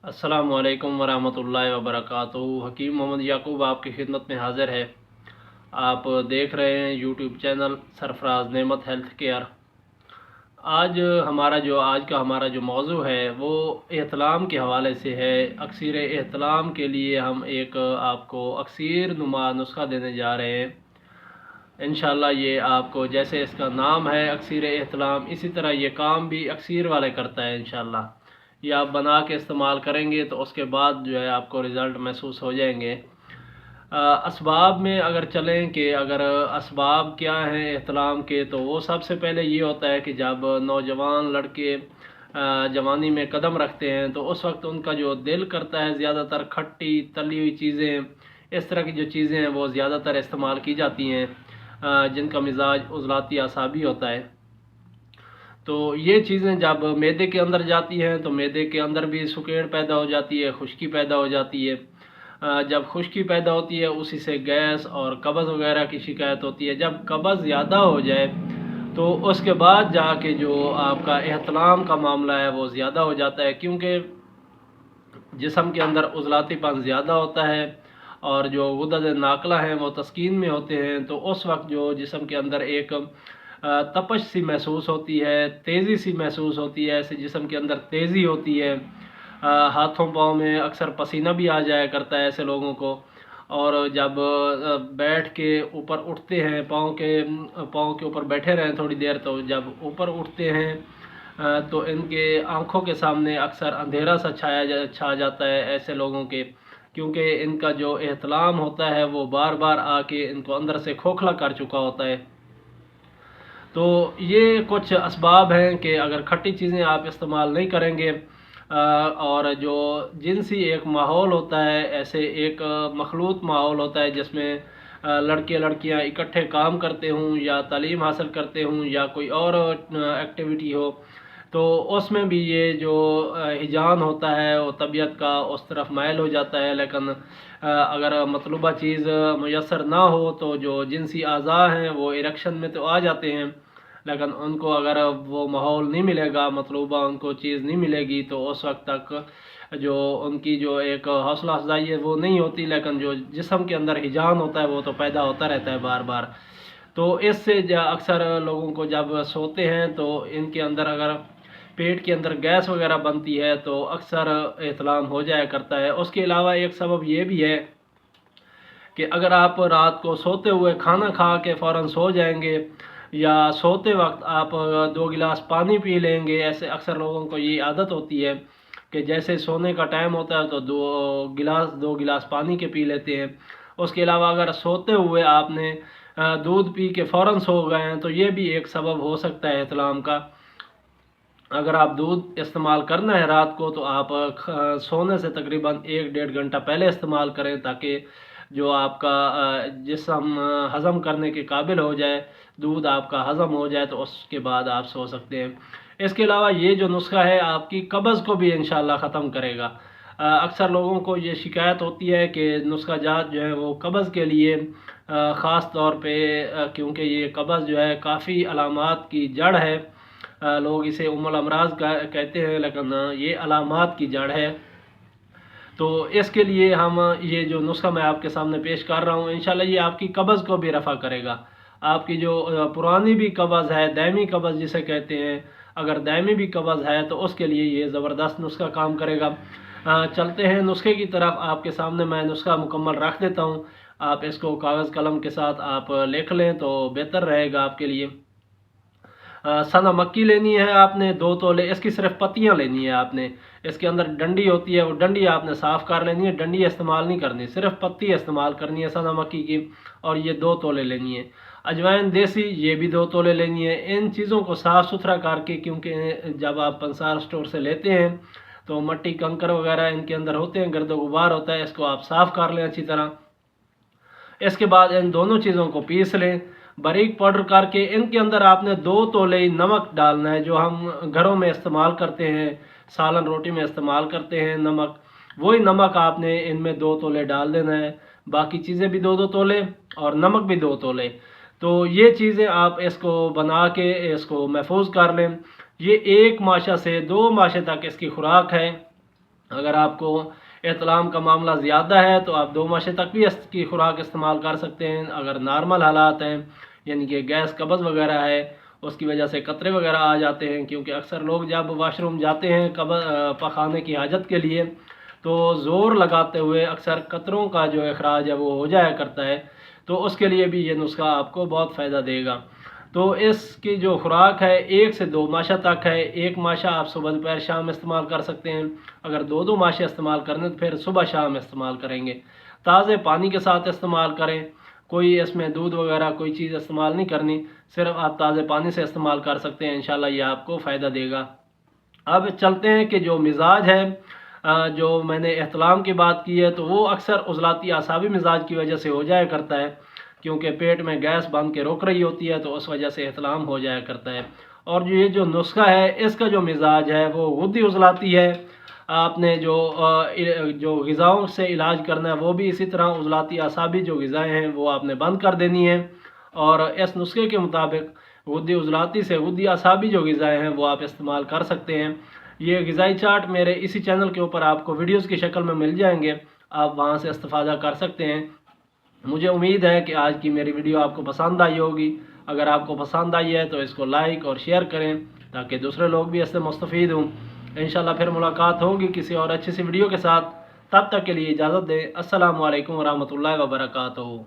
अस्सलामु अलैकुम वरहमतुल्लाहि वबरकातुहू। हकीम मोहम्मद याकूब आपकी खिदमत में हाज़िर है। आप देख रहे हैं यूट्यूब चैनल सरफराज नेमत हेल्थ केयर। आज का हमारा जो मौजू है वो एहतलाम के हवाले से है। अक्सर एहतलाम के लिए हम एक आपको अक्सर नुमा नुस्खा देने जा रहे हैं। इंशाल्लाह ये आपको, जैसे इसका नाम है अक्सर एहतलाम, इसी तरह ये काम भी अक्सर वाले करता है। इंशाल्लाह ये आप बना के इस्तेमाल करेंगे तो उसके बाद जो है आपको रिज़ल्ट महसूस हो जाएंगे। असबाब में अगर चलें कि अगर असबाब क्या हैं एहतलाम के, तो वो सबसे पहले ये होता है कि जब नौजवान लड़के जवानी में कदम रखते हैं तो उस वक्त उनका जो दिल करता है ज़्यादातर खट्टी तली हुई चीज़ें, इस तरह की जो चीज़ें हैं वो ज़्यादातर इस्तेमाल की जाती हैं, जिनका मिजाज उज़लाती आसाबी होता है। तो ये चीज़ें जब मैदे के अंदर जाती हैं तो मैदे के अंदर भी सुकेड़ पैदा हो जाती है, खुश्की पैदा हो जाती है। जब खुश्की पैदा होती है उसी से गैस और कब्ज़ वगैरह की शिकायत होती है। जब कब्ज़ ज़्यादा हो जाए तो उसके बाद जाके जो आपका एहतलाम का मामला है वो ज़्यादा हो जाता है, क्योंकि जिस्म के अंदर उज़लातीपन ज़्यादा होता है और जो गुदद नाकला हैं वो तस्कीन में होते हैं। तो उस वक्त जो जिस्म के अंदर एक तपश सी महसूस होती है, तेज़ी सी महसूस होती है, ऐसे जिस्म के अंदर तेज़ी होती है। हाथों पाँव में अक्सर पसीना भी आ जाया करता है ऐसे लोगों को। और जब बैठ के ऊपर उठते हैं, पाँव के ऊपर बैठे रहें थोड़ी देर, तो जब ऊपर उठते हैं तो इनके आँखों के सामने अक्सर अंधेरा सा छा जाता है ऐसे लोगों के, क्योंकि इनका जो एहतलाम होता है वो बार बार आके इनको अंदर से खोखला कर चुका होता है। तो ये कुछ असबाब हैं कि अगर खट्टी चीज़ें आप इस्तेमाल नहीं करेंगे और जो जिनसी एक माहौल होता है, ऐसे एक मखलूत माहौल होता है जिसमें लड़के लड़कियां इकट्ठे काम करते हों या तालीम हासिल करते हों या कोई और एक्टिविटी हो, तो उसमें भी ये जो हिजान होता है वो तबीयत का उस तरफ माइल हो जाता है। लेकिन अगर मतलूबा चीज़ मुयसर ना हो तो जो जिनसी अज़ा हैं वो इरेक्शन में तो आ जाते हैं, लेकिन उनको अगर वो माहौल नहीं मिलेगा, मतलूबा उनको चीज़ नहीं मिलेगी, तो उस वक्त तक जो उनकी जो एक हौसला अफजाई है वो नहीं होती। लेकिन जो जिस्म के अंदर हिजान होता है वो तो पैदा होता रहता है बार बार। तो इससे अक्सर लोगों को जब सोते हैं तो इनके अंदर अगर पेट के अंदर गैस वगैरह बनती है तो अक्सर एहतलाम हो जाया करता है। उसके अलावा एक सबब ये भी है कि अगर आप रात को सोते हुए खाना खा के फ़ौरन सो जाएंगे या सोते वक्त आप 2 गिलास पानी पी लेंगे, ऐसे अक्सर लोगों को ये आदत होती है कि जैसे सोने का टाइम होता है तो 2 गिलास पानी के पी लेते हैं। उसके अलावा अगर सोते हुए आपने दूध पी के फ़ौरन सो गए हैं तो ये भी एक सबब हो सकता है एहतलाम का। अगर आप दूध इस्तेमाल करना है रात को तो आप सोने से तकरीबन 1 डेढ़ घंटा पहले इस्तेमाल करें, ताकि जो आपका जिस्म हज़म करने के काबिल हो जाए, दूध आपका हज़म हो जाए, तो उसके बाद आप सो सकते हैं। इसके अलावा ये जो नुस्खा है आपकी कब्ज़ को भी इंशाल्लाह ख़त्म करेगा। अक्सर लोगों को ये शिकायत होती है कि नुस्खा जात जो है वो कब्ज़ के लिए ख़ास तौर पे, क्योंकि ये कब्ज़ जो है काफ़ी अलामात की जड़ है। लोग इसे उम्मुल अमराज कहते हैं, लेकिन ये अलामात की जड़ है। तो इसके लिए हम ये जो नुस्खा मैं आपके सामने पेश कर रहा हूँ, इंशाल्लाह ये आपकी कब्ज़ को भी रफ़ा करेगा। आपकी जो पुरानी भी कब्ज़ है, दायमी कब्ज़ जिसे कहते हैं, अगर दायमी भी कब्ज़ है तो उसके लिए ये ज़बरदस्त नुस्खा काम करेगा। चलते हैं नुस्खे की तरफ। आपके सामने मैं नुस्खा मुकम्मल रख देता हूँ, आप इसको कागज़ कलम के साथ आप लिख लें तो बेहतर रहेगा आपके लिए। सना मक्की लेनी है आपने 2 तोले, इसकी सिर्फ पत्तियां लेनी है आपने। इसके अंदर डंडी होती है, वो डंडी आपने साफ़ कर लेनी है, डंडी इस्तेमाल नहीं करनी, सिर्फ पत्ती इस्तेमाल करनी है सना मक्की की। और ये 2 तोले लेनी है। अजवाइन देसी, ये भी 2 तोले लेनी है। इन चीज़ों को साफ़ सुथरा करके, क्योंकि जब आप पंसार स्टोर से लेते हैं तो मट्टी कंकर वगैरह इनके अंदर होते हैं, गर्द गुबार होता है, इसको आप साफ़ कर लें अच्छी तरह। इसके बाद इन दोनों चीज़ों को पीस लें बारीक पाउडर करके। इनके अंदर आपने 2 तोले नमक डालना है, जो हम घरों में इस्तेमाल करते हैं, सालन रोटी में इस्तेमाल करते हैं नमक, वही नमक आपने इनमें 2 तोले डाल देना है। बाकी चीज़ें भी 2-2 तोले और नमक भी 2 तोले। तो ये चीज़ें आप इसको बना के इसको महफूज कर लें। ये 1 माशा से 2 माशे तक इसकी खुराक है। अगर आपको एहतलाम का मामला ज़्यादा है तो आप 2 माशे तक भी इसकी खुराक इस्तेमाल कर सकते हैं। अगर नॉर्मल हालात हैं, यानी कि गैस कब्ज़ वगैरह है, उसकी वजह से कतरे वगैरह आ जाते हैं, क्योंकि अक्सर लोग जब वाशरूम जाते हैं पखाने की हाजत के लिए तो ज़ोर लगाते हुए अक्सर कतरों का जो अखराज है वो हो जाया करता है। तो उसके लिए भी ये नुस्खा आपको बहुत फ़ायदा देगा। तो इसकी जो खुराक है 1 से 2 माशा तक है। 1 माशा आप सुबह दोपहर शाम इस्तेमाल कर सकते हैं। अगर 2-2 माशे इस्तेमाल करने तो फिर सुबह शाम इस्तेमाल करेंगे। ताज़े पानी के साथ इस्तेमाल करें, कोई इसमें दूध वगैरह कोई चीज़ इस्तेमाल नहीं करनी, सिर्फ आप ताज़े पानी से इस्तेमाल कर सकते हैं। इंशाल्लाह ये आपको फ़ायदा देगा। अब चलते हैं कि जो मिजाज है, जो मैंने एहतलाम की बात की है, तो वो अक्सर उज़लाती आसाबी मिजाज की वजह से हो जाया करता है, क्योंकि पेट में गैस बांध के रोक रही होती है, तो उस वजह से एहतलाम हो जाया करता है। और जो ये जो नुस्खा है इसका जो मिजाज है वो गुद्दी उज़लाती है। आपने जो ग़िज़ाओं से इलाज करना है वो भी इसी तरह उज़लाती आसाबी जो ग़िज़ाएँ हैं वो आपने बंद कर देनी है। और इस नुस्खे के मुताबिक गुद्दी उज़लाती से गुद्दी आसाबी जो ग़िज़ाएँ हैं वो आप इस्तेमाल कर सकते हैं। ये ग़िज़ाई चार्ट मेरे इसी चैनल के ऊपर आपको वीडियोस की शक्ल में मिल जाएंगे, आप वहां से इस्तेफ़ादा कर सकते हैं। मुझे उम्मीद है कि आज की मेरी वीडियो आपको पसंद आई होगी। अगर आपको पसंद आई है तो इसको लाइक और शेयर करें ताकि दूसरे लोग भी इससे मुस्तफ़ीद हों। इंशाल्लाह फिर मुलाकात होगी किसी और अच्छी सी वीडियो के साथ। तब तक के लिए इजाज़त दें। अस्सलामु अलैकुम व रहमतुल्लाहि व बरकातहू।